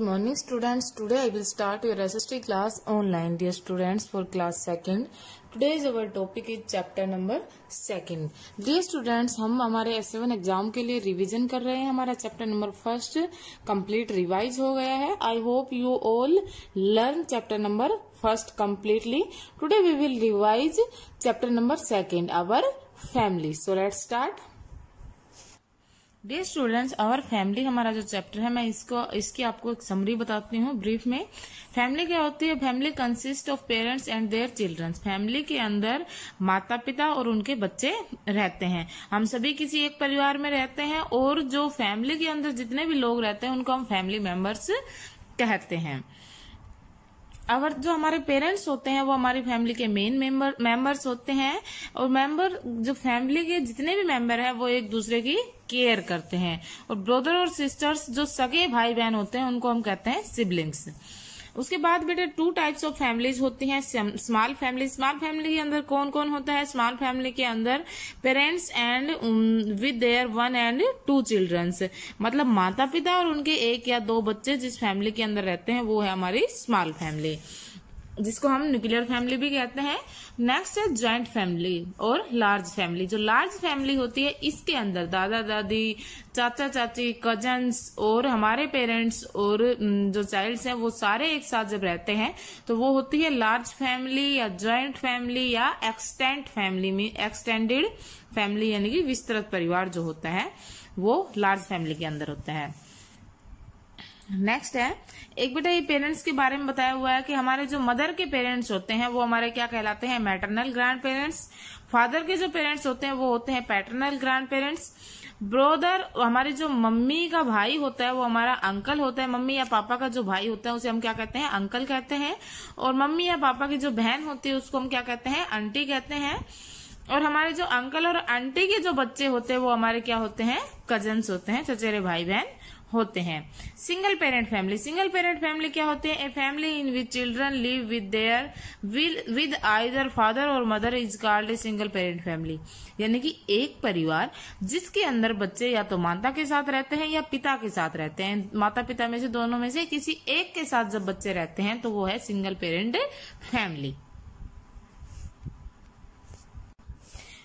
morning students. Today I will start your SST class online. Dear students, for class 2nd. Today's our topic is chapter number 2nd. Dear students, हम हमारे S7 exam के लिए revision कर रहे हैं. हमारा chapter number 1 complete revise हो गया है. I hope you all learn chapter number 1 completely. Today we will revise chapter number 2, our family. So let's start. Dear students, our family हमारा जो चैप्टर है, मैं इसकी आपको एक समरी बताती हूँ ब्रीफ में. फैमिली क्या होती है? Family consist of parents and their childrens. Family के अंदर माता पिता और उनके बच्चे रहते हैं. हम सभी किसी एक परिवार में रहते हैं और जो फैमिली के अंदर जितने भी लोग रहते हैं उनको हम फैमिली मेंबर्स कहते हैं. और जो हमारे पेरेंट्स होते हैं वो हमारी फैमिली के मेन मेंबर्स होते हैं. और मेंबर जो फैमिली के जितने भी मेंबर हैं वो एक दूसरे की केयर करते हैं. और ब्रदर और सिस्टर्स जो सगे भाई बहन होते हैं उनको हम कहते हैं सिबलिंग्स. उसके बाद बेटे 2 टाइप्स ऑफ फैमिलीज होती हैं. Small family. स्मॉल फैमिली के अंदर कौन कौन होता है? स्मॉल फैमिली के अंदर parents and with their 1 and 2 childrens. मतलब माता पिता और उनके 1 या 2 बच्चे जिस फैमिली के अंदर रहते हैं वो है हमारी स्मॉल फैमिली, जिसको हम न्यूक्लियर फैमिली भी कहते हैं. नेक्स्ट है ज्वाइंट फैमिली और लार्ज फैमिली. जो लार्ज फैमिली होती है इसके अंदर दादा दादी, चाचा चाची, कजन्स और हमारे पेरेंट्स और जो चाइल्ड्स हैं वो सारे एक साथ जब रहते हैं तो वो होती है लार्ज फैमिली या ज्वाइंट फैमिली या एक्सटेंडेड फैमिली, यानी कि विस्तृत परिवार जो होता है वो लार्ज फैमिली के अंदर होता है. नेक्स्ट है एक बेटा ये पेरेंट्स के बारे में बताया हुआ है कि हमारे जो मदर के पेरेंट्स होते हैं वो हमारे क्या कहलाते हैं? Maternal grand parents. फादर के जो पेरेंट्स होते हैं वो होते हैं पैटर्नल ग्रैंड पेरेंट्स. ब्रदर, हमारी जो मम्मी का भाई होता है वो हमारा अंकल होता है. मम्मी या पापा का जो भाई होता है उसे हम क्या कहते हैं? अंकल कहते हैं. और मम्मी या पापा की जो बहन होती है उसको हम क्या कहते हैं? आंटी कहते हैं. और हमारे जो अंकल और आंटी के जो बच्चे होते हैं वो हमारे क्या होते हैं? कजन्स होते हैं, चचेरे भाई बहन होते हैं. Single parent family. Single parent family क्या होते हैं? A family in which children live with either father और mother is called a single parent family. यानी कि एक परिवार जिसके अंदर बच्चे या तो माता के साथ रहते हैं या पिता के साथ रहते हैं. माता पिता में से दोनों में से किसी एक के साथ जब बच्चे रहते हैं तो वो है single parent family.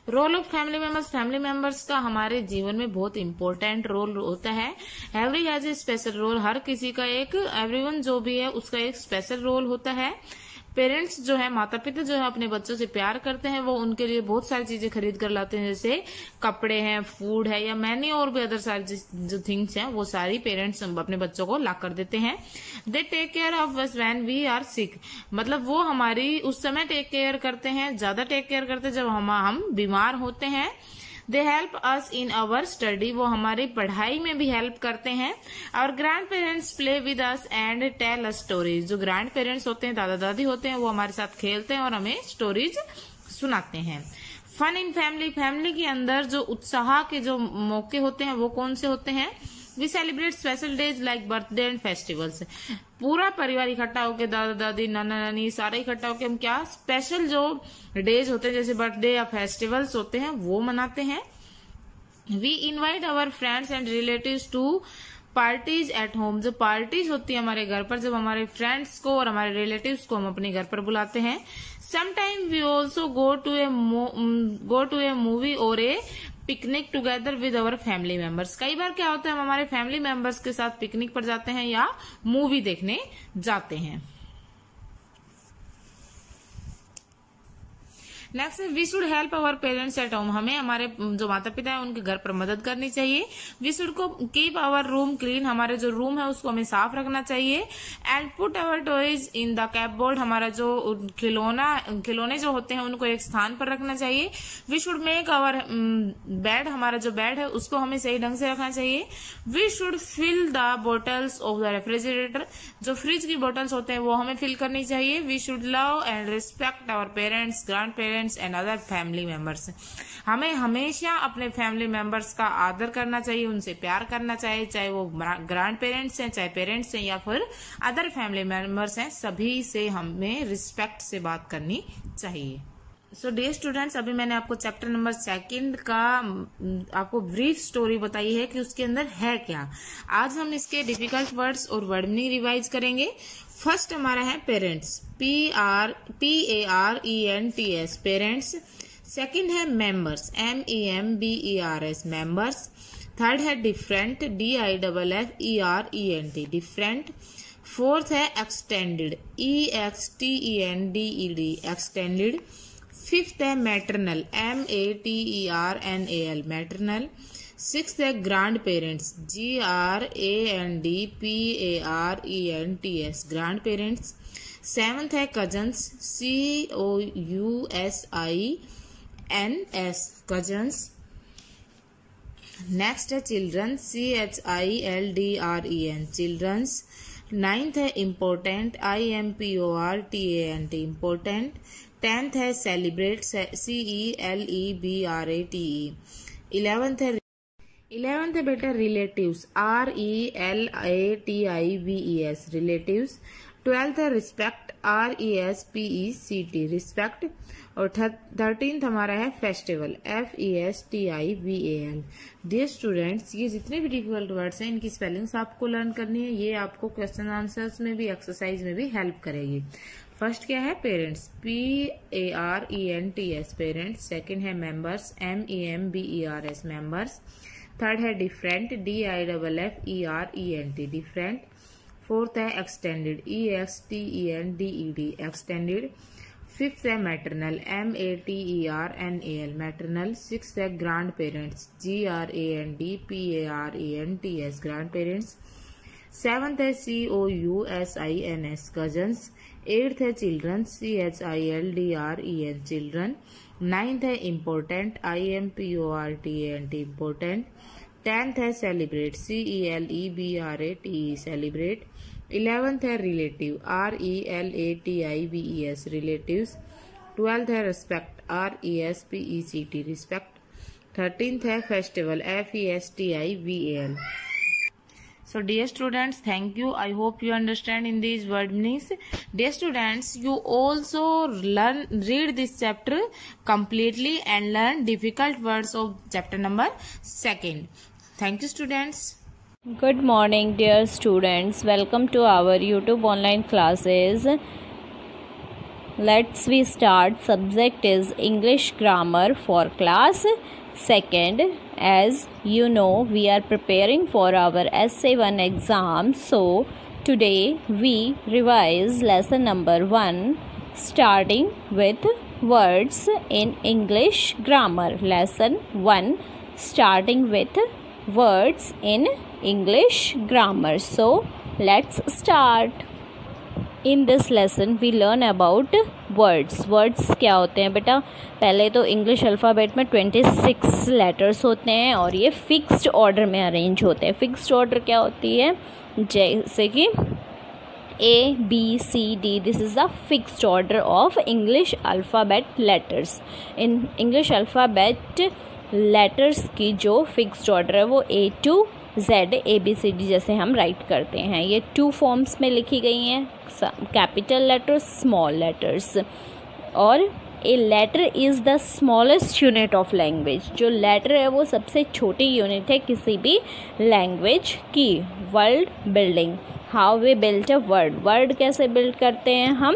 Role of family members. Family members का हमारे जीवन में बहुत इंपॉर्टेंट रोल होता है. Every has a special role. हर किसी का एक, एवरीवन जो भी है उसका एक स्पेशल रोल होता है. पेरेंट्स जो है, माता पिता जो है अपने बच्चों से प्यार करते हैं. वो उनके लिए बहुत सारी चीजें खरीद कर लाते हैं, जैसे कपड़े हैं, फूड है या मैनी और भी अदर सारी जो थिंग्स हैं वो सारी पेरेंट्स अपने बच्चों को ला कर देते हैं. They take care of us when we are sick. मतलब वो हमारी उस समय टेक केयर करते हैं, ज्यादा टेक केयर करते हैं जब हम बीमार होते हैं. They help us in our study. वो हमारी पढ़ाई में भी हेल्प करते हैं. और grandparents play with us and tell us stories. जो ग्रैंड पेरेंट्स होते हैं, दादा दादी होते हैं, वो हमारे साथ खेलते हैं और हमें स्टोरीज सुनाते हैं. Fun in family. फैमिली के अंदर जो उत्साह के जो मौके होते हैं वो कौन से होते हैं? We celebrate special days like birthday and festivals. पूरा परिवार इकट्ठा होकर, दादा दादी, नाना नानी सारे इकट्ठा होकर हम क्या स्पेशल जो डेज होते हैं जैसे बर्थडे या फेस्टिवल्स होते हैं वो मनाते हैं. We invite our friends and relatives to parties at home. जो पार्टीज होती है हमारे घर पर, जब हमारे फ्रेंड्स को और हमारे रिलेटिव्स को हम अपने घर पर बुलाते हैं. Sometime we also go to a movie और a picnic together with our family members. कई बार क्या होता है हम हमारे फैमिली मेंबर्स के साथ पिकनिक पर जाते हैं या मूवी देखने जाते हैं. Next, we should help our parents at home. हमें हमारे जो माता पिता है उनके घर पर मदद करनी चाहिए. वी शुड को कीप आवर रूम क्लीन. हमारे जो रूम है उसको हमें साफ रखना चाहिए. And put our toys in the cupboard. हमारा जो खिलौने जो होते हैं उनको एक स्थान पर रखना चाहिए. We should make our bed. हमारा जो बेड है उसको हमें सही ढंग से रखना चाहिए. We should fill the bottles of the refrigerator. जो फ्रिज की बोटल्स होते हैं वो हमें फिल करनी चाहिए. We should love and respect our parents, grandparents and other family members. हमें हमेशा अपने फैमिली मेंबर्स का आदर करना चाहिए, उनसे प्यार करना चाहिए, चाहे वो ग्रैंड पेरेंट्स हैं, चाहे पेरेंट्स हैं या फिर अदर फैमिली मेंबर्स हैं. सभी से हमें रिस्पेक्ट से बात करनी चाहिए. सो डियर स्टूडेंट्स, अभी मैंने आपको चैप्टर नंबर 2 का आपको ब्रीफ स्टोरी बताई है कि उसके अंदर है क्या। आज हम इसके डिफिकल्ट वर्ड्स और वर्ड मीनिंग रिवाइज करेंगे। फर्स्ट हमारा है पेरेंट्स, PARENTS, पेरेंट्स। सेकंड है मेंबर्स, MEMBERS, मेंबर्स। थर्ड है डिफरेंट, DIFFERENT, डिफरेंट। फोर्थ है एक्सटेंडेड, EXTENDED, एक्सटेंडेड। फिफ्थ है मैटरनल, MATERNAL, मैटरनल। सिक्स्थ है grand parents, GRANDPARENTS, grand parents. Seventh है कजन्स, COUSINS, कजन्स। नेक्स्ट है children, CHILDREN, children's. Ninth है important, IMPORTANT, important. 10th है celebrate, CELEBRATE। 11th है बेटा relatives, RELATIVES, relatives. 12th है respect, RESPECT, respect. और 13th हमारा है फेस्टिवल, FESTIVAL। डियर स्टूडेंट्स, ये जितने भी डिफिकल्ट वर्ड्स हैं इनकी स्पेलिंग्स आपको लर्न करनी है। ये आपको क्वेश्चन आंसर्स में भी, एक्सरसाइज में भी हेल्प करेगी। फर्स्ट क्या है पेरेंट्स, PARENTS, पेरेंट्स। सेकंड है मेंबर्स, MEMBERS, मेंबर्स। थर्ड है डिफरेंट, DIFFERENT, डिफरेंट। फोर्थ है एक्सटेंडेड, EXTENDED, एक्सटेंडेड। फिफ्थ है मैटरनल, MATERNAL, मैटरनल। सिक्स्थ है grand parents, GRANDPARENTS, grand parents. Seventh है COUSINS, कजन्स। एट्थ है चिल्ड्रन, CHILDREN, चिल्ड्रन। नाइन्थ है important, IMPORTANT, important. 10th है celebrate, CELEBRATE, celebrate. 11th है relative, RELATIVES, relatives. 12th है respect, RESPECT, respect. 13th है festival, FESTIVAL। So dear students, thank you. I hope you understand in these word meanings. Dear students, you also read this chapter completely and learn difficult words of chapter number 2. Thank you students. Good morning dear students. Welcome to our YouTube online classes. Let's we start. Subject is English grammar for class 2nd. As you know, we are preparing for our SA1 exam. So today we revise lesson number 1, starting with words in English grammar. Lesson 1, starting with words in English grammar. So let's start. In this lesson we learn about words. Words क्या होते हैं बेटा? पहले तो English alphabet में 26 letters होते हैं और ये फिक्स्ड ऑर्डर में अरेंज होते हैं। फिक्स्ड ऑर्डर क्या होती है? जैसे कि ABCD, this is the fixed order of English alphabet letters. In English alphabet letters की जो फिक्स्ड ऑर्डर है वो A to Z, ABCD जैसे हम राइट करते हैं। ये 2 फॉर्म्स में लिखी गई हैं, कैपिटल लेटर्स, स्मॉल लेटर्स। और a letter is the smallest unit of language. जो लेटर है वो सबसे छोटी यूनिट है किसी भी लैंग्वेज की। Word building, how we build a word. Word कैसे बिल्ड करते हैं हम?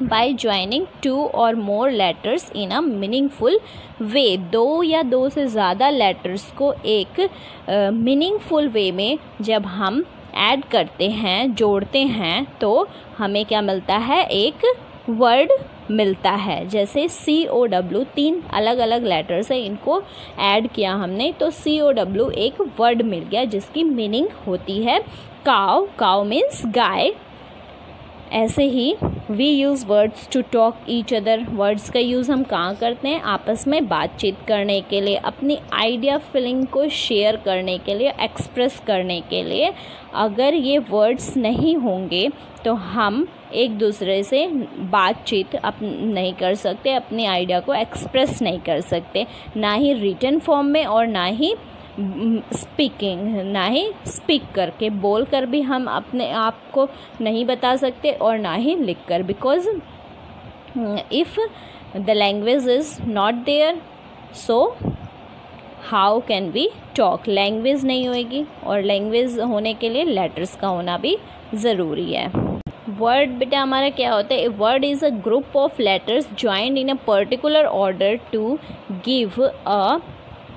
बाय ज्वाइनिंग 2 और मोर लेटर्स इन अ मीनिंगफुल वे। 2 या 2 से ज़्यादा लेटर्स को एक मीनिंगफुल वे में जब हम ऐड करते हैं, जोड़ते हैं, तो हमें क्या मिलता है? एक वर्ड मिलता है। जैसे COW, 3 अलग अलग लेटर्स है, इनको ऐड किया हमने तो COW एक वर्ड मिल गया जिसकी मीनिंग होती है काउ। काउ मीन्स गाय। ऐसे ही we use words to talk each other. Words का यूज़ हम कहाँ करते हैं? आपस में बातचीत करने के लिए, अपनी आइडिया फीलिंग को शेयर करने के लिए, एक्सप्रेस करने के लिए। अगर ये वर्ड्स नहीं होंगे तो हम एक दूसरे से बातचीत नहीं कर सकते, अपनी आइडिया को एक्सप्रेस नहीं कर सकते, ना ही रिटन फॉर्म में और ना ही स्पीकिंग, ना ही स्पीक करके, बोल कर भी हम अपने आप को नहीं बता सकते और ना ही लिख कर। Because if the language is not there, so how can we talk. Language नहीं होएगी और लैंग्वेज होने के लिए लेटर्स का होना भी ज़रूरी है। वर्ड बेटा हमारा क्या होता है, word is a group of letters joined in a particular order to give a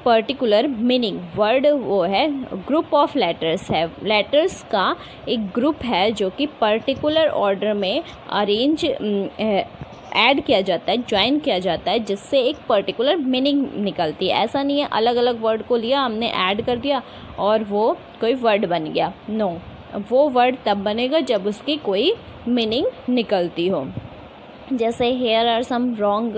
particular meaning. Word वो है ग्रुप ऑफ लेटर्स है, लेटर्स का एक ग्रुप है जो कि पर्टिकुलर ऑर्डर में अरेंज ऐड किया जाता है, ज्वाइन किया जाता है, जिससे एक पर्टिकुलर मीनिंग निकलती है। ऐसा नहीं है अलग अलग वर्ड को लिया हमने ऐड कर दिया और वो कोई वर्ड बन गया, नो, वो वर्ड तब बनेगा जब उसकी कोई मीनिंग निकलती हो। जैसे here are some wrong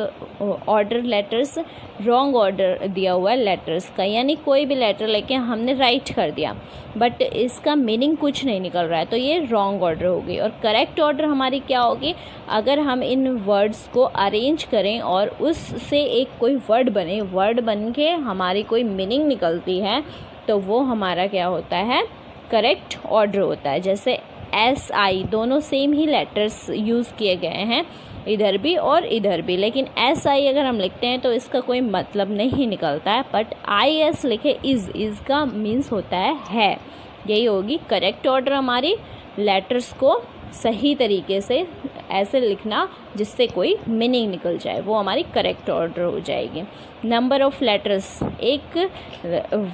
order letters, wrong order दिया हुआ है लेटर्स का, यानी कोई भी लेटर लेके हमने राइट कर दिया बट इसका मीनिंग कुछ नहीं निकल रहा है, तो ये रॉन्ग ऑर्डर होगी। और करेक्ट ऑर्डर हमारी क्या होगी, अगर हम इन वर्ड्स को अरेंज करें और उससे एक कोई वर्ड बने, वर्ड बन के हमारी कोई मीनिंग निकलती है, तो वो हमारा क्या होता है, करेक्ट ऑर्डर होता है। जैसे एस आई दोनों सेम ही लेटर्स यूज़ किए गए हैं इधर भी और इधर भी, लेकिन एस आई अगर हम लिखते हैं तो इसका कोई मतलब नहीं निकलता है, बट आई एस लिखे इज़ का मीन्स होता है। यही होगी करेक्ट ऑर्डर, हमारी लेटर्स को सही तरीके से ऐसे लिखना जिससे कोई मीनिंग निकल जाए, वो हमारी करेक्ट ऑर्डर हो जाएगी। नंबर ऑफ लेटर्स, एक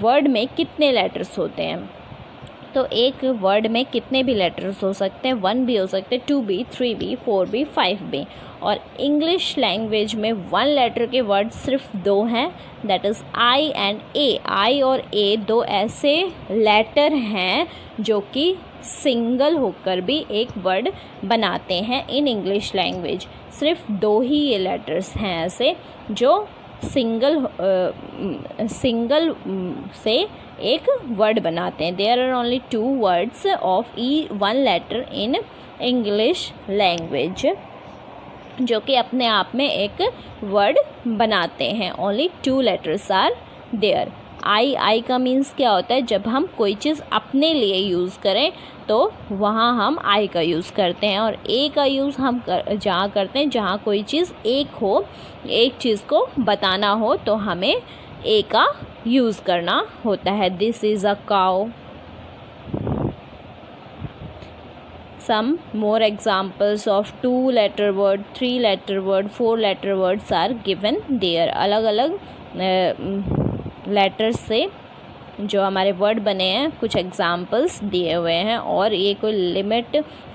वर्ड में कितने लेटर्स होते हैं, तो एक वर्ड में कितने भी लेटर्स हो सकते हैं, 1 भी हो सकते हैं, 2 भी, 3 भी, 4 भी, 5 भी। और इंग्लिश लैंग्वेज में 1 लेटर के वर्ड सिर्फ 2 हैं, दैट इज़ आई एंड ए। आई और ए दो ऐसे लेटर हैं जो कि सिंगल होकर भी एक वर्ड बनाते हैं इन इंग्लिश लैंग्वेज। सिर्फ 2 ही ये लेटर्स हैं ऐसे जो सिंगल से एक वर्ड बनाते हैं। There are only 2 words of one letter in English language जो कि अपने आप में एक वर्ड बनाते हैं। Only 2 letters are there. I का मीन्स क्या होता है, जब हम कोई चीज़ अपने लिए यूज़ करें तो वहाँ हम आई का यूज़ करते हैं, और ए का यूज़ हम जहाँ करते हैं जहाँ कोई चीज़ एक हो, एक चीज़ को बताना हो तो हमें ए का यूज़ करना होता है। This is a cow. Some more examples of 2 letter word, 3 letter word, 4 letter words are given there. अलग अलग लेटर्स से जो हमारे वर्ड बने हैं कुछ एग्जाम्पल्स दिए हुए हैं, और ये कोई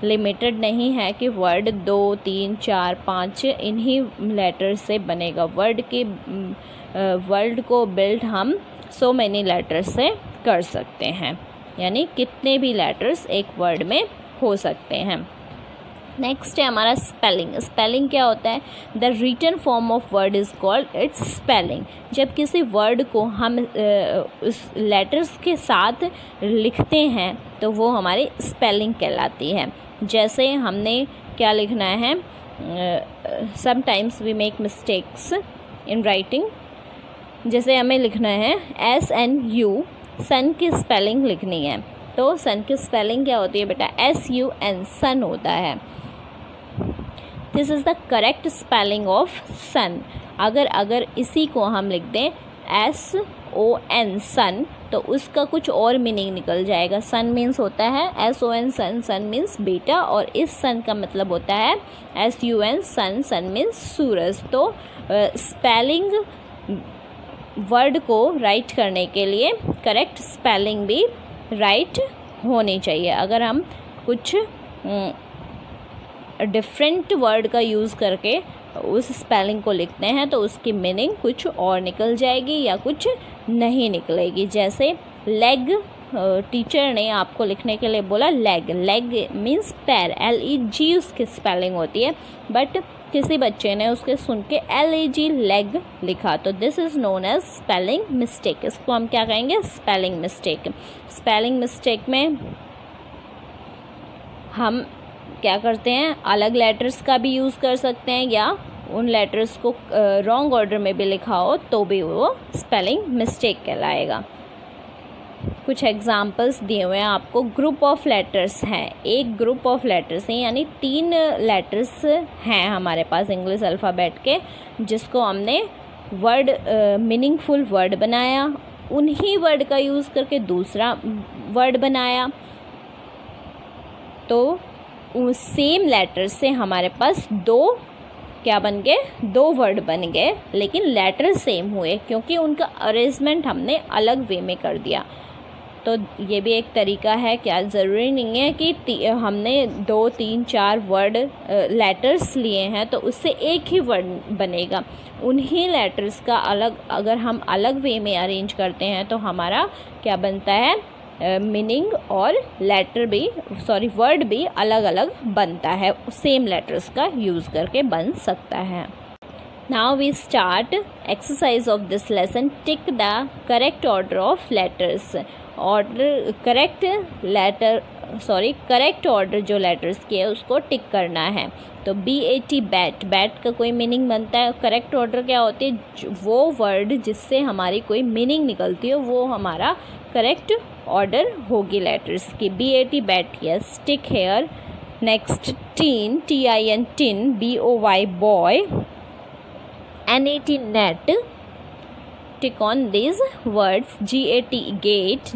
लिमिटेड नहीं है कि वर्ड 2, 3, 4, 5 इन्हीं लेटर्स से बनेगा। वर्ड को बिल्ड हम so many लेटर्स से कर सकते हैं, यानी कितने भी लेटर्स एक वर्ड में हो सकते हैं। नेक्स्ट है हमारा स्पेलिंग। स्पेलिंग क्या होता है, the written form of word is called its spelling. जब किसी वर्ड को हम उस लेटर्स के साथ लिखते हैं तो वो हमारी स्पेलिंग कहलाती है। जैसे हमने क्या लिखना है, sometimes we make mistakes in writing. जैसे हमें लिखना है SNU, सन की स्पेलिंग लिखनी है, तो सन की स्पेलिंग क्या होती है बेटा, SUN, सन होता है। This is the correct spelling of sun. अगर इसी को हम लिख दें SON, सन, तो उसका कुछ और मीनिंग निकल जाएगा। सन मीन्स होता है SON, सन, सन मीन्स बेटा, और इस सन का मतलब होता है SUN, सन, सन मीन्स सूरज। तो स्पेलिंग वर्ड को राइट करने के लिए करेक्ट स्पेलिंग भी राइट होनी चाहिए। अगर हम कुछ डिफरेंट वर्ड का यूज़ करके उस स्पेलिंग को लिखते हैं तो उसकी मीनिंग कुछ और निकल जाएगी या कुछ नहीं निकलेगी। जैसे लेग, टीचर ने आपको लिखने के लिए बोला लेग, लेग मीन्स पैर, LEG उसकी स्पेलिंग होती है, बट किसी बच्चे ने उसके सुन के LEG लेग लिखा, तो this is known as spelling mistake. इसको हम क्या कहेंगे, स्पेलिंग मिस्टेक। स्पेलिंग मिस्टेक में हम क्या करते हैं, अलग लेटर्स का भी यूज़ कर सकते हैं, या उन लेटर्स को रॉन्ग ऑर्डर में भी लिखा हो तो भी वो स्पेलिंग मिस्टेक कहलाएगा। कुछ एग्जाम्पल्स दिए हुए हैं आपको। ग्रुप ऑफ लेटर्स हैं, एक ग्रुप ऑफ लेटर्स हैं, यानी 3 लेटर्स हैं हमारे पास इंग्लिश अल्फ़ाबेट के, जिसको हमने वर्ड मीनिंगफुल वर्ड बनाया, उन्हीं वर्ड का यूज़ करके दूसरा वर्ड बनाया, तो सेम लेटर से हमारे पास 2 क्या बन गए, 2 वर्ड बन गए, लेकिन लेटर सेम हुए क्योंकि उनका अरेंजमेंट हमने अलग वे में कर दिया। तो ये भी एक तरीका है, क्या ज़रूरी नहीं है कि हमने 2, 3, 4 वर्ड लेटर्स लिए हैं तो उससे एक ही वर्ड बनेगा। उन्हीं लेटर्स का अलग अगर हम अलग वे में अरेंज करते हैं तो हमारा क्या बनता है, मीनिंग और वर्ड भी अलग अलग बनता है, सेम लेटर्स का यूज़ करके बन सकता है। Now we start exercise of this lesson. Tick the correct order of letters. Correct order जो लेटर्स की है उसको टिक करना है। तो BAT बैट का कोई मीनिंग बनता है। करेक्ट ऑर्डर क्या होती है, वो वर्ड जिससे हमारी कोई मीनिंग निकलती है वो हमारा करेक्ट ऑर्डर होगी लेटर्स की। BAT bat, yes. Tick here. Next tin, TIN tin, BOY boy, NET net. Tick on these words. GATE gate,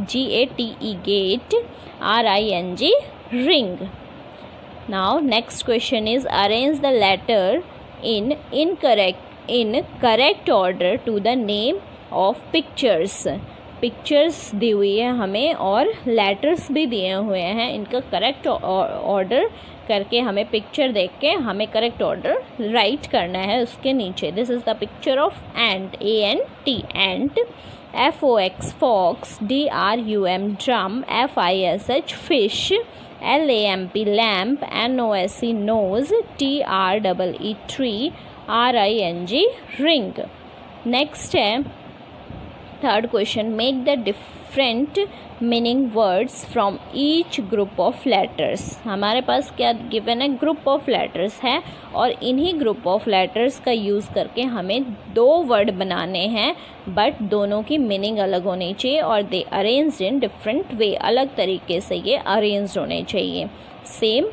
gate, RING ring. Now next question is arrange the letter in correct order to the name of pictures. Pictures दी हुई है हमें और letters भी दिए हुए हैं, इनका करेक्ट ऑर्डर करके हमें पिक्चर देख के हमें करेक्ट ऑर्डर राइट करना है उसके नीचे। This is the picture of ant, ANT ant, FOX fox, DRUM drum, FISH fish, LAMP lamp, NOSE nose, TREE tree, RING ring. Next है third question, make the different meaning words from each group of letters. हमारे पास क्या given है, group of letters है और इन्हीं group of letters का use करके हमें 2 वर्ड बनाने हैं, बट दोनों की मीनिंग अलग होनी चाहिए और दे अरेंज्ड इन डिफरेंट वे, अलग तरीके से ये अरेंज्ड होने चाहिए। सेम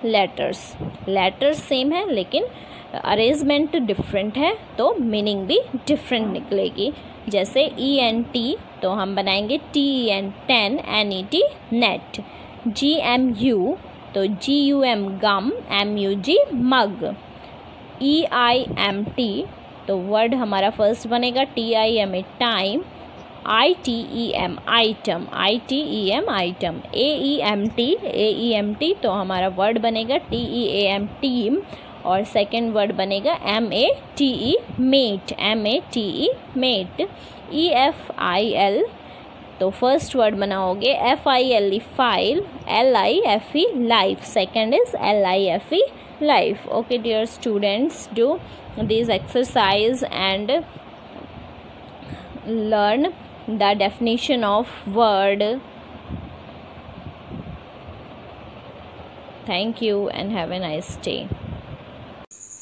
लेटर्स सेम है लेकिन अरेंजमेंट डिफरेंट है तो मीनिंग भी डिफरेंट निकलेगी। जैसे ENT तो हम बनाएंगे TEN ten, NET net. GMU तो GUM gum, MUG mug. EIMT तो वर्ड हमारा फर्स्ट बनेगा TIMA time, ITEM item, item. AEMT तो हमारा वर्ड बनेगा TEAM टीम और सेकेंड वर्ड बनेगा MATE मेट, मेट। EFIL तो फर्स्ट वर्ड बनाओगे FILE file, LIFE life, second is LIFE life. Okay dear students, do this exercise and learn the definition of word. Thank you and have a nice day.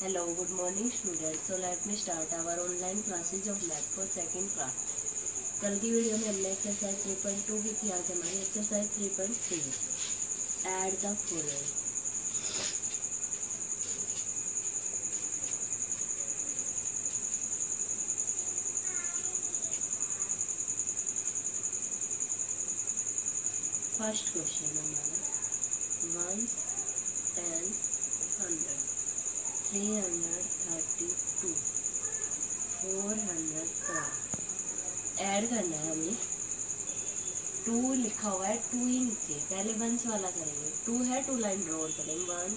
Hello, good morning students. So let me start our online classes of math for second class. कल की video में हमने exercise 3.2 की थी, आज हमारी exercise 3.3 add the following. First question हमारा 1s, 10s, 100, 332, 412 add करना है हमें। 2 लिखा हुआ है, 2 ही नीचे, पहले 1s वाला करेंगे। 2 है, 2 लाइन ड्रॉ करेंगे, 1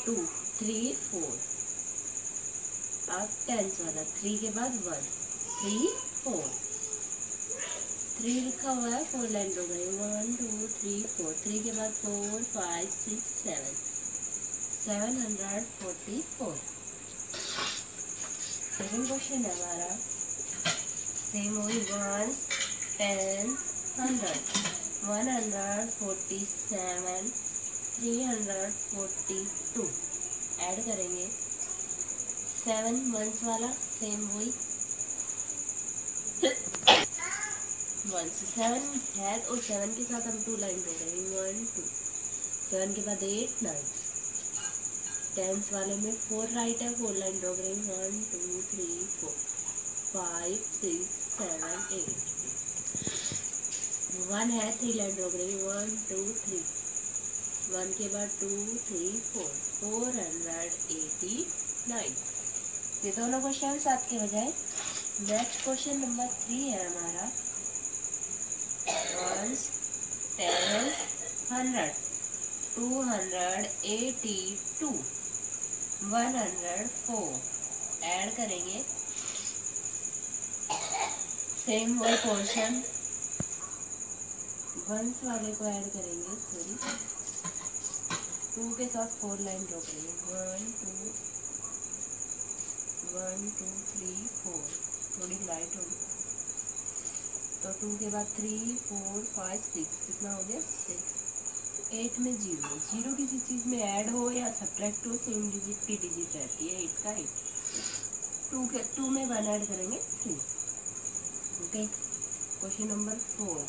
2 3 4। अब 10s वाला 3 के बाद 1 3 4, 3 लिखा हुआ है, 4 लाइन ड्रॉ करेंगे, 1 2 3 4, 3 के बाद 4 5 6 7, 744। सेकंड क्वेश्चन है हमारा सेम वही 1s, 10s, 100, 147, 342 ऐड करेंगे। 7 1s वाला सेम वही 1 से 7 है और 7 के साथ हम 2 लाइन ड्रॉ करेंगे 1 2। 7 के बाद 8 9। टेंस वाले में 4 राइट है, 4 लाइन ड्रॉ करेंगे 1 2 3 4 5 6 7 8। 1 है, 3 लाइन ड्रॉ करेंगे 1 2 3। 1 के बाद 2 3 4 489। ये दोनों क्वेश्चन साथ के हो जाए। नेक्स्ट क्वेश्चन नंबर 3 है हमारा 1 10 100 282 104। ऐड करेंगे सेम वही पोर्शन वंस वाले को ऐड करेंगे, सॉरी 2 के साथ 4 लाइन ड्रॉ करेंगे 1 2 1 2 3 4। थोड़ी लाइट होगी तो 2 के बाद 3 4 5 6 कितना हो गया 6। 8 में 0 किसी चीज में ऐड हो या सब्ट्रैक्ट हो सेम डिजिट की डिजिट रहती है 8 का 8। 2 में 1 ऐड करेंगे 3। ओके, क्वेश्चन नंबर 4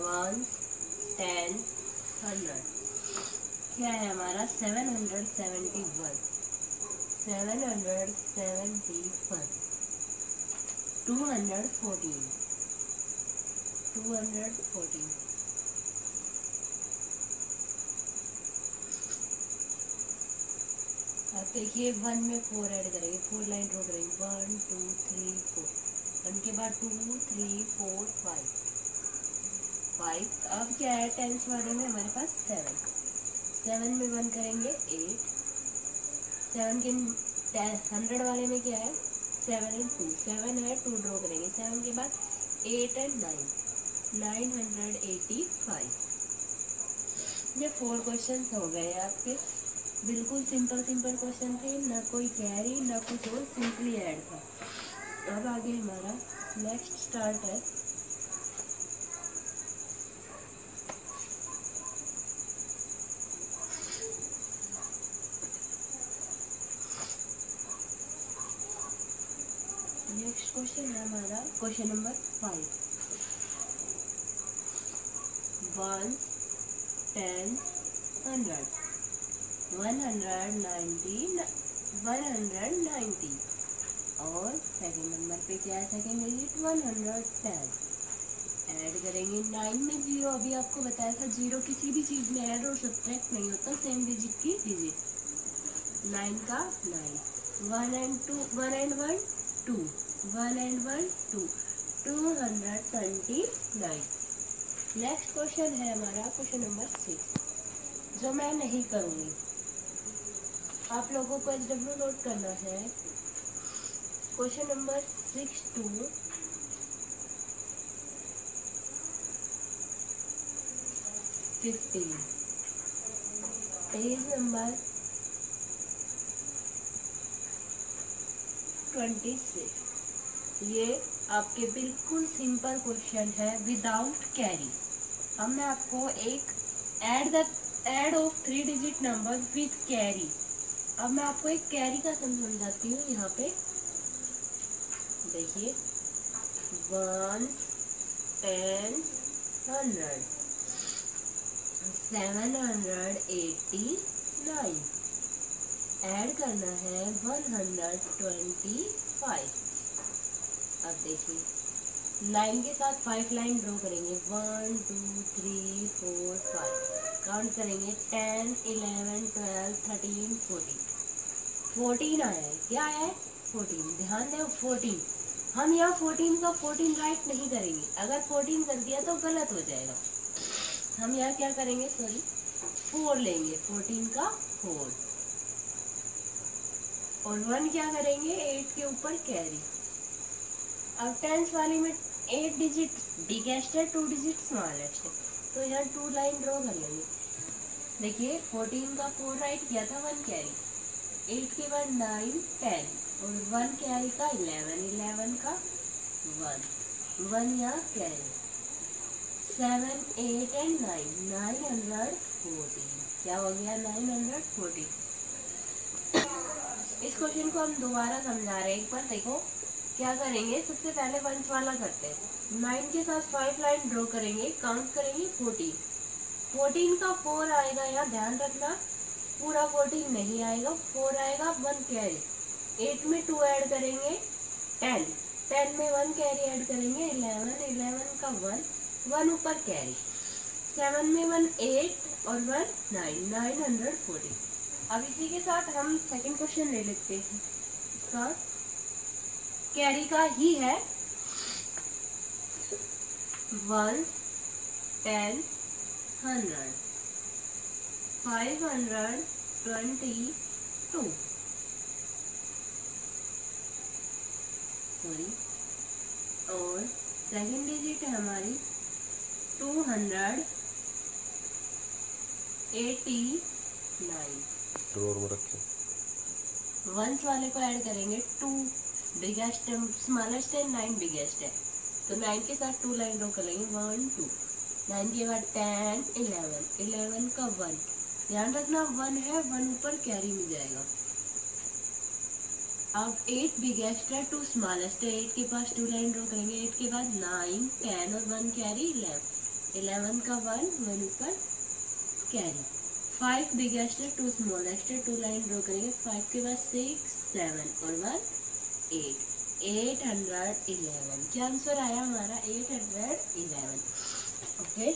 1 10 100 क्या है हमारा 771 214 214। अब देखिए 1 में 4 ऐड करेंगे, 4 लाइन ड्रॉ करेंगे 1 2 3 4। 1 के बाद 2 3 4 5। अब क्या है टेंस वाले में हमारे पास 7 में 1 करेंगे 8। 7 के 100 वाले में क्या है 7 and 2। 7 है 2 ड्रॉ करेंगे 7 के बाद 8 and 9 985। ये 4 क्वेश्चन हो गए आपके, बिल्कुल सिंपल क्वेश्चन थे, ना कोई कैरी ना कुछ और, सिंपली ऐड था। अब आगे हमारा नेक्स्ट स्टार्ट है नेक्स्ट क्वेश्चन है हमारा क्वेश्चन नंबर 5 1 10 100 190 और सेकंड नंबर पे क्या है सेकंड डिजिट 110। ऐड करेंगे 9 में 0। अभी आपको बताया था 0 किसी भी चीज में ऐड और सब्ट्रैक्ट नहीं होता, सेम डिजिट की डिजिट। 9 का 9 1 and 2 1 and 1 2 1 and 1 2 229। Next question है हमारा क्वेश्चन नंबर 6 जो मैं नहीं करूँगी, आप लोगों को SW नोट करना है। Question number 6 to 15 page number 26। ये आपके बिल्कुल सिंपल क्वेश्चन है विदाउट कैरी। अब मैं आपको एक add of 3 digit number with carry. अब मैं आपको एक कैरी का समझाती हूँ। यहाँ पे देखिए 1 10 100 789 ऐड करना है 125। अब देखिए 9 के साथ 5 लाइन ड्रॉ करेंगे 1 2 3 4 5। काउंट करेंगे 10 11 12 13 14 आया है। क्या है 14। ध्यान दें 14। हम यहाँ 14 का 14 राइट नहीं करेंगे, अगर 14 कर दिया तो गलत हो जाएगा। हम यहाँ क्या करेंगे 4 लेंगे, 14 का 4 और 1 क्या करेंगे 8 के ऊपर कैरी। अब टेंस वाली में 8 डिजिट बिगेस्ट है 2 डिजिट स्मॉलेस्ट है, तो यहाँ 2 लाइन ड्रॉ कर लेंगे। देखिए 14 का 4 राइट किया था 1 कैरी, 8 के बाद 9 10 और 1 कैरी का 11 का 1 यहाँ कैरी 7 8 and 9 914। क्या हो गया 914। इस क्वेश्चन को हम दोबारा समझा रहे हैं, एक बार देखो क्या करेंगे, सबसे पहले वंस वाला करते हैं। 9 के साथ 5 लाइन ड्रॉ करेंगे, काउंट करेंगे 14। 14 का 4 आएगा, यहाँ ध्यान रखना पूरा 14 नहीं आएगा, 4 आएगा, 1 कैरी। 8 में 2 ऐड करेंगे 10, 10 में 1 कैरी ऐड करेंगे 11, 11 का 1 ऊपर कैरी। 7 में 1 8 और 1 9, 940। अब इसी के साथ हम सेकंड क्वेश्चन ले लेते हैं, इसका कैरी का ही है। 1 10 100 522 सॉरी, और सेकंड डिजिट है हमारी 289। ड्रॉअर में रखें। वंस वाले को ऐड करेंगे, 2 बिगेस्ट स्मॉलेस्ट है, 9 बिगेस्ट है, तो 9 के साथ 2 लाइन ड्रॉ करेंगे 1 2। 9 के बाद 10 11, 11 का 1, ध्यान रखना 1 है, 1 ऊपर कैरी में जाएगा। अब 8 बिगेस्ट है, 2 स्मॉलेस्ट है, 8 के पास 2 लाइन ड्रॉ करेंगे। 8 के बाद 9 10 और 1 कैरी 11, 11 का 1 ऊपर कैरी। 5 बिगेस्ट है, 2 स्मॉलेस्ट है, 2 लाइन ड्रॉ करेंगे। 5 के बाद 6 7 और 1 8, 811। क्या आंसर आया हमारा? 811। ओके,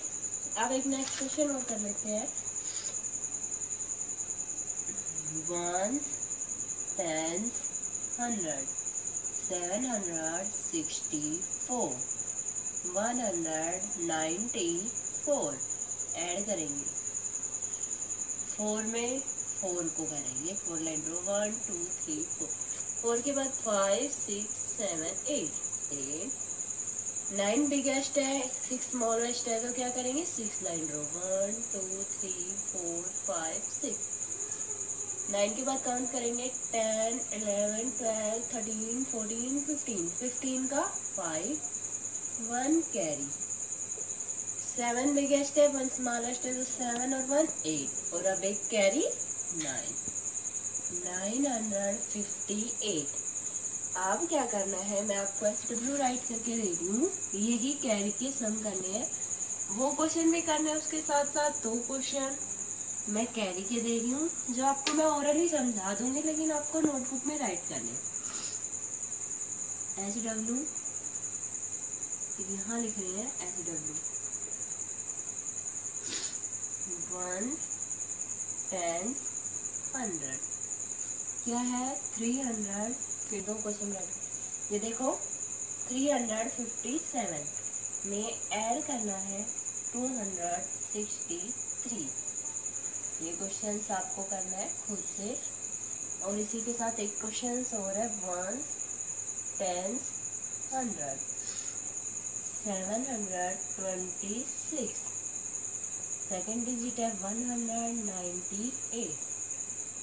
अब एक नेक्स्ट क्वेश्चन और कर लेते हैं। 1 10 100 764 194 ऐड करेंगे। 4 में 4 को करेंगे, 4 लाइन ड्रॉ 1 2 3 4। 4 के बाद 5 6 7 8, 9 बिगेस्ट है, 6 स्मॉलेस्ट है, तो क्या करेंगे 6 लाइन ड्रॉ 1 2 3 4 5 6। 9 के बाद काउंट करेंगे 10 11 12 13 14 15, 15 का 5 1 कैरी। 7 बिगेस्ट है, 1 स्मॉलेस्ट है, तो 7 और 1 8, और अब एक कैरी 9, 958। अब क्या करना है, मैं आपको SW राइट करके दे रही हूँ, यही कैरी के सम करने हैं। वो क्वेश्चन भी करने हैं, उसके साथ साथ 2 क्वेश्चन मैं कैरी के दे रही हूँ, जो आपको मैं ओरली समझा दूंगी, लेकिन आपको नोटबुक में राइट करने। SW यहाँ लिख रही है, SW 1 10 100 क्या है 300। फिर 2 क्वेश्चन राइट, ये देखो 357 में ऐड करना है 263। ये क्वेश्चंस आपको करना है खुद से। और इसी के साथ एक क्वेश्चन और है 1 10 100 726। सेकेंड डिजिट है 198,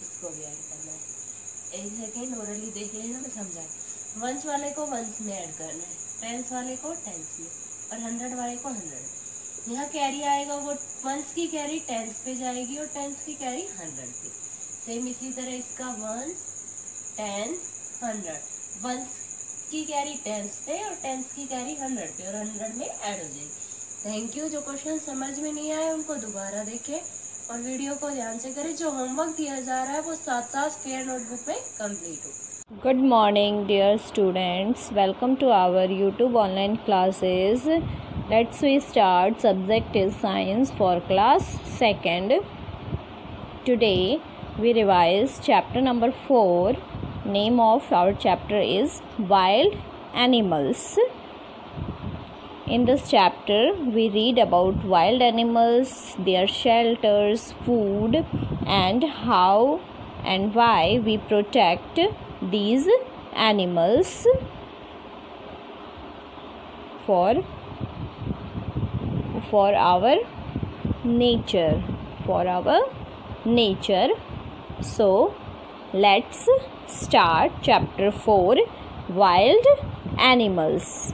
इसको भी ऐड करना है। एक सेकेंड ओरली देख लेना, मैं समझा। वंस वाले को वंस में ऐड करना है, टेंस वाले को टेंस में, और 100 वाले को 100। यहाँ कैरी आएगा, वो वंस की कैरी टेंस पे जाएगी और टेंस की कैरी 100 पे। सेम इसी तरह इसका वंस 10 100, वंस की कैरी टेंस पे और टेंस की कैरी 100 पे, और 100 में ऐड हो जाएगी। Thank you. जो क्वेश्चन समझ में नहीं आए उनको दोबारा देखें और वीडियो को ध्यान से करें। जो होमवर्क दिया जा रहा है वो साथ साथ फेयर नोटबुक में कंप्लीट हो। Good morning, dear students. Welcome to our YouTube online classes. Let's we start. Subject is science for class 2nd. Today we revise chapter number 4. Name of our chapter is Wild Animals. In this chapter we read about wild animals, their shelters, food, and how and why we protect these animals for our nature. So let's start chapter 4, Wild Animals.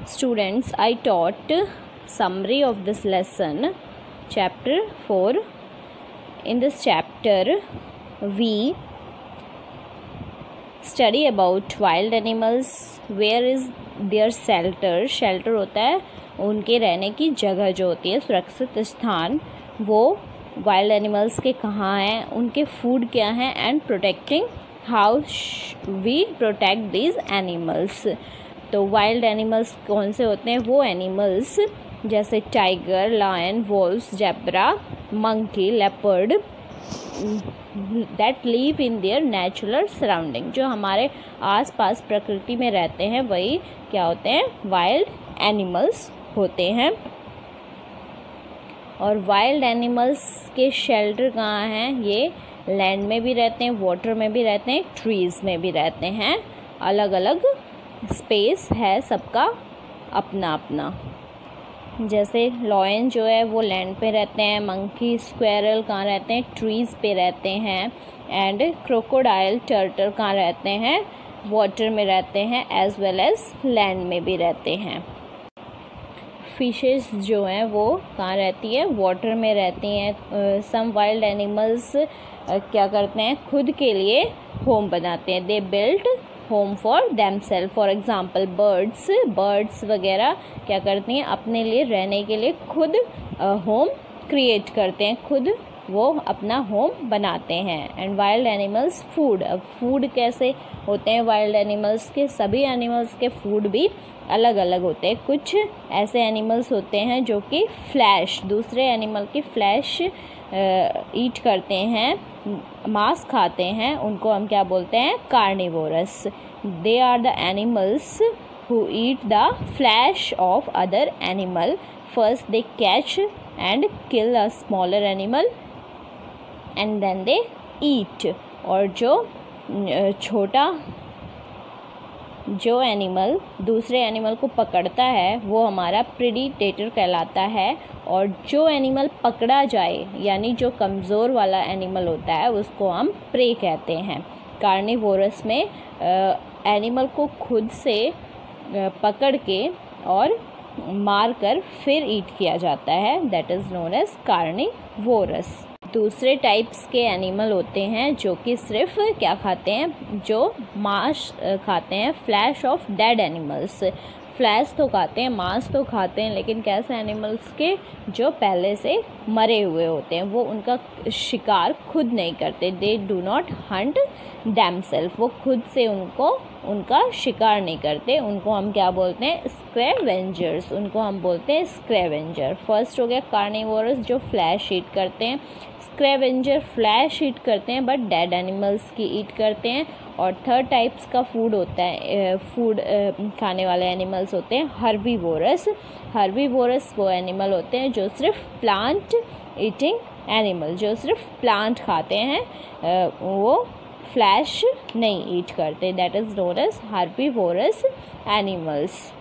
Students, I taught summary of this lesson, chapter 4. In this chapter we study about wild animals, where is their shelter, shelter होता है उनके रहने की जगह जो होती है, सुरक्षित स्थान, वो वाइल्ड एनिमल्स के कहाँ हैं, उनके फूड क्या हैं, and protecting, how we protect these animals. तो वाइल्ड एनिमल्स कौन से होते हैं? वो एनिमल्स जैसे tiger, lion, wolves, zebra, monkey, leopard, that live in their natural surrounding, जो हमारे आसपास प्रकृति में रहते हैं वही क्या होते हैं? वाइल्ड एनिमल्स होते हैं। और वाइल्ड एनिमल्स के शेल्टर कहाँ हैं? ये लैंड में भी रहते हैं, वाटर में भी रहते हैं, ट्रीज़ में भी रहते हैं। अलग अलग स्पेस है सबका अपना अपना। जैसे लॉयन जो है वो लैंड पे रहते हैं, मंकी, स्क्वेरल कहाँ रहते हैं? ट्रीज़ पे रहते हैं। एंड क्रोकोडाइल, टर्टल कहाँ रहते हैं? वाटर में रहते हैं, एज वेल एज लैंड में भी रहते हैं। फिशेस जो हैं वो कहाँ रहती है? वाटर में रहती हैं। सम वाइल्ड एनिमल्स क्या करते हैं? खुद के लिए होम बनाते हैं। They built home for themselves. For example birds वगैरह क्या करती हैं? अपने लिए रहने के लिए खुद होम क्रिएट करते हैं, खुद वो अपना होम बनाते हैं। एंड वाइल्ड एनिमल्स फूड, अब फूड कैसे होते हैं वाइल्ड एनिमल्स के? सभी एनिमल्स के फूड भी अलग अलग होते हैं। कुछ ऐसे एनिमल्स होते हैं जो कि फ्लैश, दूसरे एनिमल की फ्लैश ईट करते हैं, मांस खाते हैं, उनको हम क्या बोलते हैं? Carnivorous. They are the animals who eat the flesh of other animal. First they catch and kill a smaller animal and then they eat. और जो एनिमल दूसरे एनिमल को पकड़ता है वो हमारा प्रेडिटेटर कहलाता है। और जो एनिमल पकड़ा जाए यानी जो कमज़ोर वाला एनिमल होता है उसको हम प्रे कहते हैं। कार्निवोरस में एनिमल को खुद से पकड़ के और मार कर फिर ईट किया जाता है, that is known as carnivorous. दूसरे टाइप्स के एनिमल होते हैं जो कि सिर्फ क्या खाते हैं? जो मांस खाते हैं, flash of dead animals. Flash तो खाते हैं, मांस तो खाते हैं, लेकिन कैसे एनिमल्स के? जो पहले से मरे हुए होते हैं, वो उनका शिकार खुद नहीं करते। They do not hunt themselves, वो खुद से उनका शिकार नहीं करते। उनको हम क्या बोलते हैं? स्क्रेवेंजर्स, उनको हम बोलते हैं स्क्रेवेंजर। फर्स्ट हो गया कार्निवोरस जो फ्लैश ईट करते हैं। स्क्रेवेंजर फ्लैश ईट करते हैं बट डेड एनिमल्स की ईट करते हैं। और थर्ड टाइप्स का फूड होता है, खाने वाले एनिमल्स होते हैं हर्बीवोरस। हर्बीवोरस वो एनिमल होते हैं जो सिर्फ प्लांट ईटिंग एनिमल, जो सिर्फ प्लांट खाते हैं, वो फ्लैश नहीं ईट करते, that is known as herbivorous animals.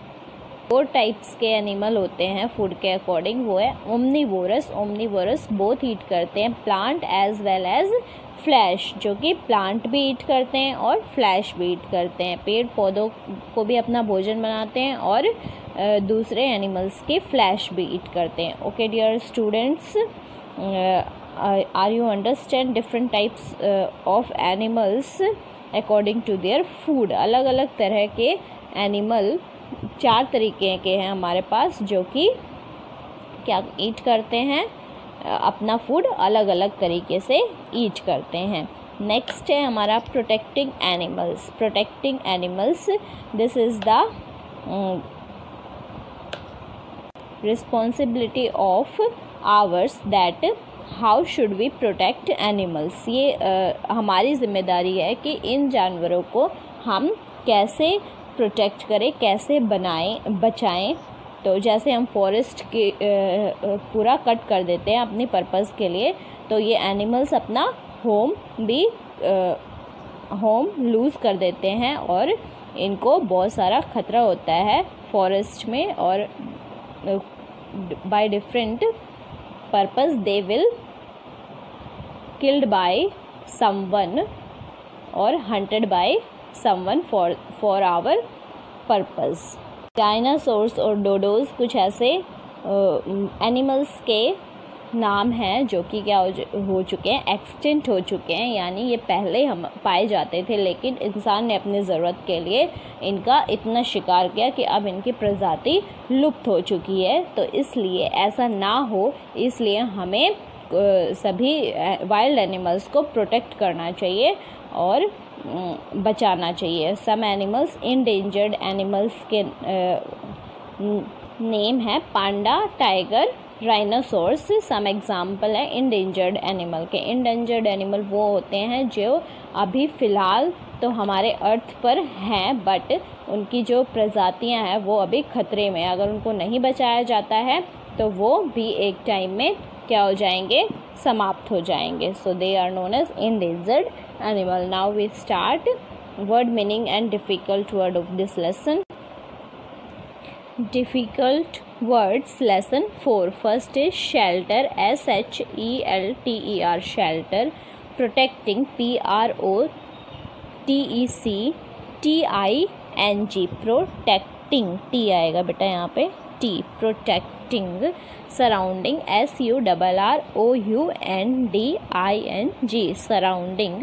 4 types के एनिमल होते हैं फूड के अकॉर्डिंग, वो है ओमनीवोरस। ओमनीवोरस बोथ ईट करते हैं plant as well as flesh, जो कि प्लांट भी ईट करते हैं और फ्लैश भी ईट करते हैं। पेड़ पौधों को भी अपना भोजन बनाते हैं और दूसरे एनिमल्स की फ्लैश भी ईट करते हैं। Okay dear students, are you understand different types of animals according to their food? अलग अलग तरह के एनिमल 4 तरीके के हैं हमारे पास जो कि क्या ईट करते हैं, अपना फूड अलग अलग तरीके से ईट करते हैं। नेक्स्ट है हमारा protecting animals. Protecting animals, this is the responsibility of ours that how should we protect animals. ये हमारी जिम्मेदारी है कि इन जानवरों को हम कैसे प्रोटेक्ट करें, कैसे बचाएं। तो जैसे हम फॉरेस्ट के पूरा कट कर देते हैं अपनी पर्पस के लिए, तो ये एनिमल्स अपना होम लूज़ कर देते हैं और इनको बहुत सारा खतरा होता है फॉरेस्ट में। और by different purpose they will killed by someone और hunted by someone for our purpose. Dinosaurs और डोडोज कुछ ऐसे एनिमल्स के नाम हैं जो कि क्या हो चुके हैं, एक्सटिंक्ट हो चुके हैं, यानी ये पहले हम पाए जाते थे लेकिन इंसान ने अपनी ज़रूरत के लिए इनका इतना शिकार किया कि अब इनकी प्रजाति लुप्त हो चुकी है। तो इसलिए ऐसा ना हो, इसलिए हमें सभी वाइल्ड एनिमल्स को प्रोटेक्ट करना चाहिए और बचाना चाहिए। सम एनिमल्स इंडेंजर्ड एनिमल्स के नेम है पांडा, टाइगर, राइनोसोर्स। सम एग्जाम्पल है इंडेंजर्ड एनिमल के। इंडेंजर्ड एनिमल वो होते हैं जो अभी फ़िलहाल तो हमारे अर्थ पर हैं बट उनकी जो प्रजातियां हैं वो अभी खतरे में। अगर उनको नहीं बचाया जाता है तो वो भी एक टाइम में क्या हो जाएंगे, समाप्त हो जाएंगे। So they are known as endangered animal. Now we start word meaning and difficult word of this lesson. Difficult words lesson 4. First is shelter, SHELTER, shelter. Protecting, PROTECTING, protecting, T आएगा बेटा यहाँ पे, T, protecting. Surrounding, SURROUNDING, surrounding.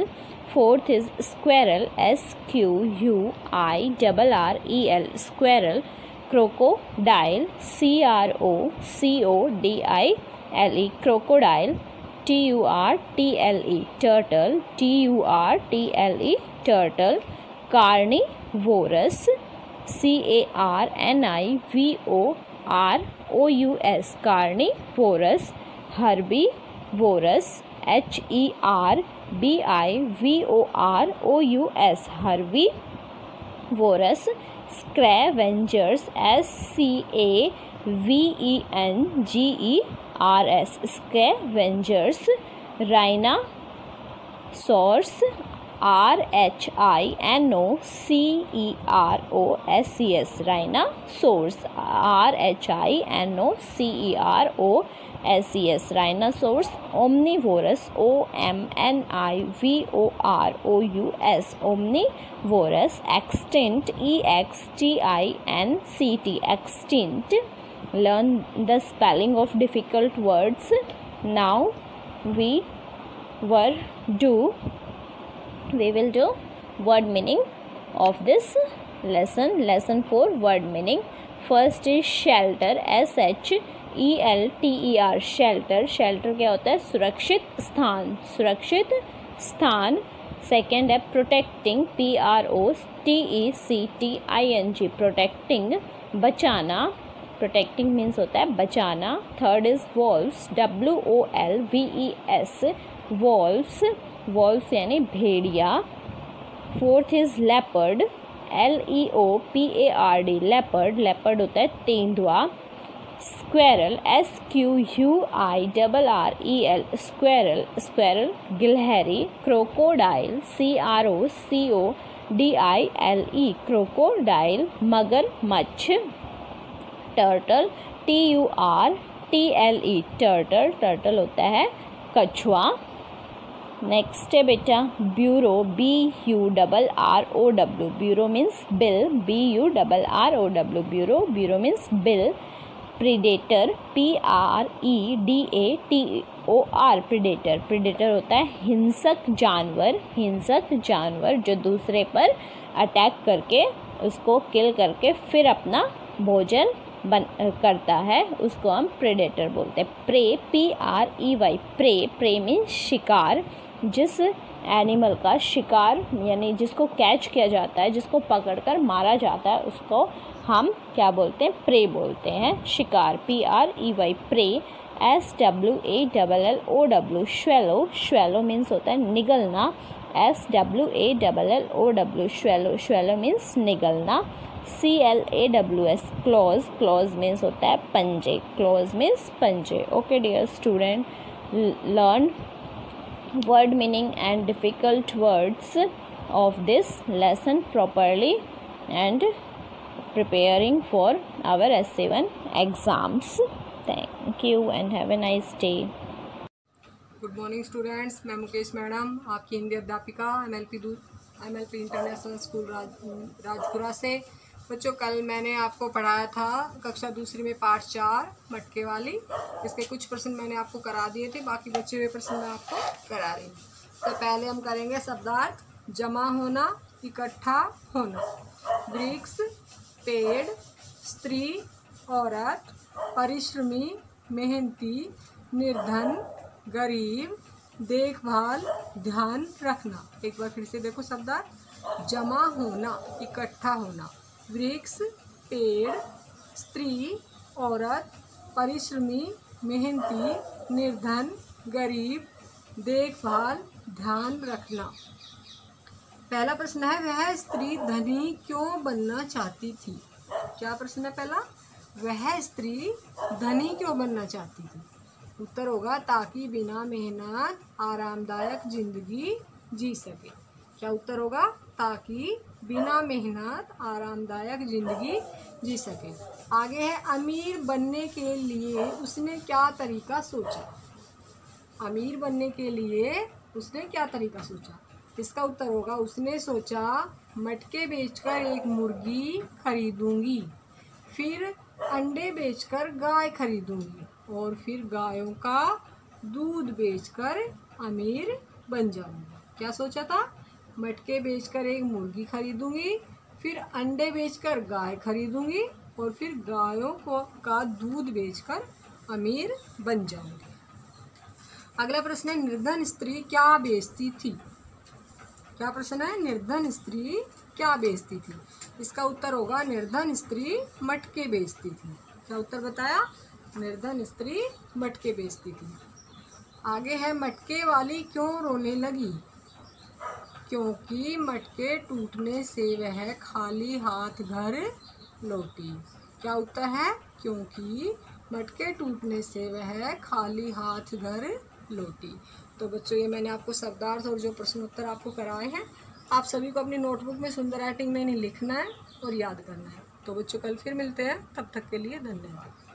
Fourth is squirrel, SQUIRREL, squirrel. Crocodile, CROCODILE, crocodile. TURTLE, turtle, TURTLE, turtle. Carnivorous, CARNIVOROUS, carnivorous. Herbivorous, HERBIVOROUS, herbivorous. Scavengers, SCAVENGERS, scavengers. Rhinoceros, RHINOCEROUS, rhinoceros, RHINOCEROUS, rhinoceros. Omnivorous, OMNIVOROUS, omnivorous. Extinct, EXTINCT, extinct. Learn the spelling of difficult words. Now we will do word meaning of this lesson. Lesson 4, word meaning. First is shelter, SHELTER, shelter. Shelter क्या होता है, सुरक्षित स्थान, सुरक्षित स्थान. Second है protecting, PROTECTING, protecting, बचाना. Protecting means होता है बचाना. Third is wolves, WOLVES, wolves, wolves यानी भेड़िया. Fourth is leopard, LEOPARD, leopard, leopard होता है तेंदुआ. Squirrel, SQUIRREL, squirrel, squirrel, गिलहरी. Crocodile, CROCODILE, crocodile, मगरमच्छ. Turtle, TURTLE, turtle, turtle होता है कछुआ. नेक्स्ट है बेटा bureau, BURROW, bureau means bill, BURROW, bureau, bureau means bill. Predator, PREDATOR, predator, predator होता है हिंसक जानवर, हिंसक जानवर जो दूसरे पर अटैक करके उसको किल करके फिर अपना भोजन करता है, उसको हम प्रेडेटर बोलते हैं. Prey, PREY, prey, prey means शिकार. जिस एनिमल का शिकार यानी जिसको कैच किया जाता है, जिसको पकड़कर मारा जाता है, उसको हम क्या बोलते हैं, प्रे बोलते हैं, शिकार. PREY, prey. SWALLOW, swallow, swallow means होता है निगलना. SWALLOW, swallow, swallow मीन्स निगलना. CLAWS, claws, claws means होता है पंजे, claws means पंजे. Okay dear student, learn word meaning and difficult words of this lesson properly and preparing for our S7 exams. Thank you and have a nice day. Good morning students, मैं Mukesh madam, आपकी हिंदी अध्यापिका MLP international school Rajpura से. बच्चों कल मैंने आपको पढ़ाया था कक्षा दूसरी में पाठ 4 मटके वाली। इसके कुछ प्रश्न मैंने आपको करा दिए थे, बाकी बचे हुए प्रश्न मैं आपको करा रही हूँ। तो पहले हम करेंगे शब्दार्थ। जमा होना, इकट्ठा होना। वृक्ष, पेड़, स्त्री, औरत, परिश्रमी, मेहनती, निर्धन, गरीब, देखभाल, ध्यान रखना। एक बार फिर से देखो शब्दार्थ। जमा होना, इकट्ठा होना। वृक्ष, पेड़, स्त्री, औरत, परिश्रमी, मेहनती, निर्धन, गरीब, देखभाल, ध्यान रखना। पहला प्रश्न है, वह स्त्री धनी क्यों बनना चाहती थी? क्या प्रश्न है पहला? वह स्त्री धनी क्यों बनना चाहती थी? उत्तर होगा ताकि बिना मेहनत आरामदायक जिंदगी जी सके। क्या उत्तर होगा? ताकि बिना मेहनत आरामदायक जिंदगी जी सके। आगे है, अमीर बनने के लिए उसने क्या तरीका सोचा? अमीर बनने के लिए उसने क्या तरीका सोचा? इसका उत्तर होगा, उसने सोचा मटके बेचकर एक मुर्गी खरीदूंगी, फिर अंडे बेचकर गाय खरीदूंगी और फिर गायों का दूध बेचकर अमीर बन जाऊंगी। क्या सोचा था? मटके बेचकर एक मुर्गी खरीदूंगी, फिर अंडे बेचकर गाय खरीदूंगी और फिर गायों का दूध बेचकर अमीर बन जाऊंगी। अगला प्रश्न है, निर्धन स्त्री क्या बेचती थी? क्या प्रश्न है? निर्धन स्त्री क्या बेचती थी? इसका उत्तर होगा, निर्धन स्त्री मटके बेचती थी। क्या उत्तर बताया? निर्धन स्त्री मटके बेचती थी। आगे है, मटके वाली क्यों रोने लगी? क्योंकि मटके टूटने से वह खाली हाथ घर लौटी। क्या उत्तर है? क्योंकि मटके टूटने से वह खाली हाथ घर लौटी। तो बच्चों, ये मैंने आपको शब्दार्थ और जो प्रश्नोत्तर आपको कराए हैं, आप सभी को अपनी नोटबुक में सुंदर राइटिंग में इन्हें लिखना है और याद करना है। तो बच्चों, कल फिर मिलते हैं, तब तक के लिए धन्यवाद।